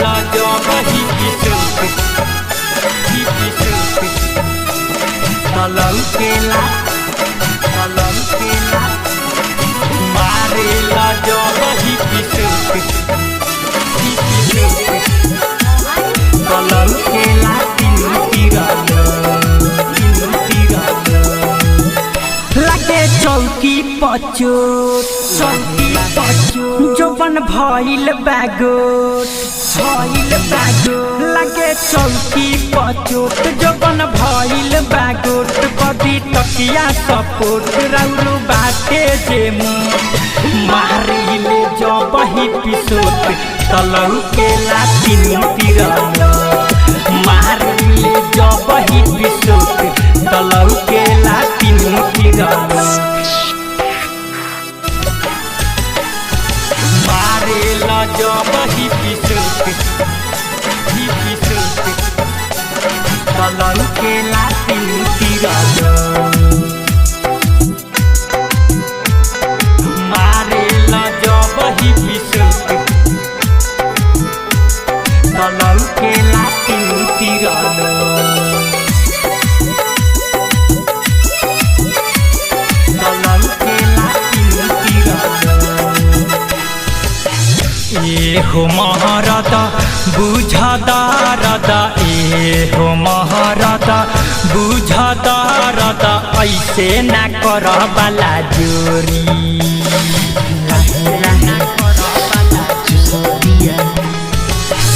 मारेला जब ही पिसुक तलऊ केला मारेला जब ही पिसुक तलऊ केला तीनों लगे चौकी पचोट जोबन भइल बैगोट लगे चौकी पचोट जोबन भइल बैगोट कदी तकिया सपोर्ट रौरू बाटे जे मारिले जब ही पिसोट तलऊ केला तीनों मारिले जब ही पिसोट तलऊ केला तीनों मारेला जब ही पिसुक तलऊ केला तीनों मारेला जब ही पिसुक तलऊ केला तीनों हो महाराता बुझादारदा हो महाराता बुझादारदा ऐसे न कर बाला जोरी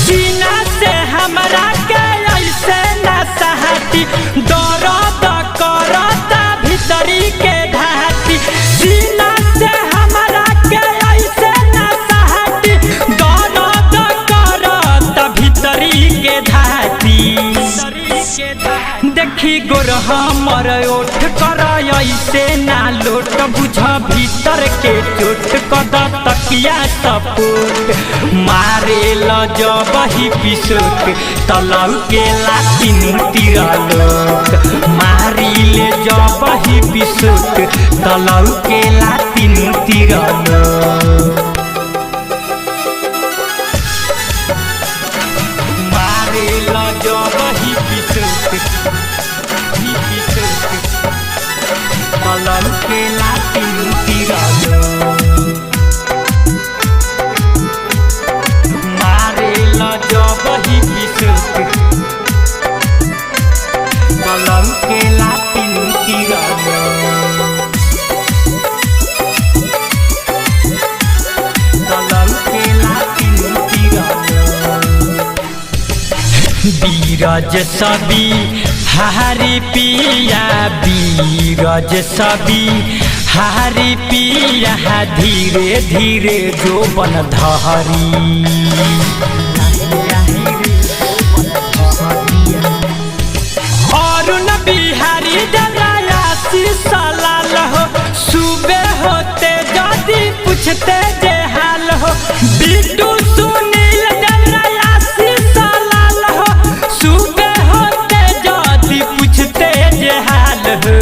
सीना से हमरा के ऐसे न सहती दर्द करता भीतरी के ढाती सीना से हमरा के ऐसे न सहती दर्द करता भीतरी के ढाती देखी गोर हमर ओठ कर ऐसे ना लोट बुझ भीतर के चोट कद तकिया सपोट मारेला जब ही पिसोट तलऊ केला तीनों लोट मारिले जब ही पिसोट तलऊ केला तीनों मारेला जब ही पिसोट तलऊ केला तीनों मारेला जब ही पिसोट तलऊ केला तीनों तलऊ केला तीनों बीरज सबी हारी पिया बीरज सबी हारी पिया धीरे धीरे जोबन धरी अरुण बिहारी दयासी सलाल हो सुबह होते जदी पूछते जे हाल हो बिट्टू सुनील दयासी सलाल हो सुबह होते जदी पूछते जे हाल हो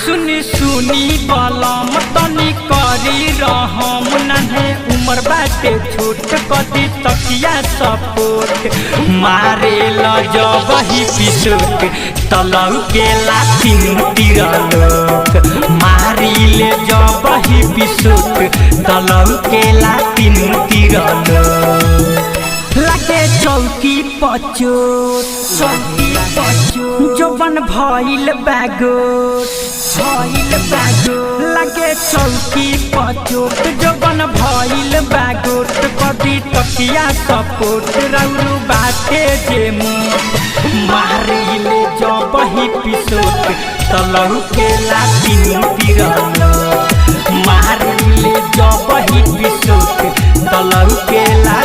सुनी सुनी बलम तनी करी रहम नन्हे उमर बाटे छोट कदी तकिया सपोर्ट मारेला जब ही पिसोट तलऊ केला तीनों लोट मारिले जब ही पिसोट तलऊ केला तीनों लगे चौकी पचोट जोबन भइल बैगोट लगे चौकी पचोट जोबन भइल बैगोट कदी तकिया सपोर्ट रौरू बाटे जे मारिले जब ही पिसोट तलऊ केला तीनों मारिले जब ही पिसोट तलऊ केला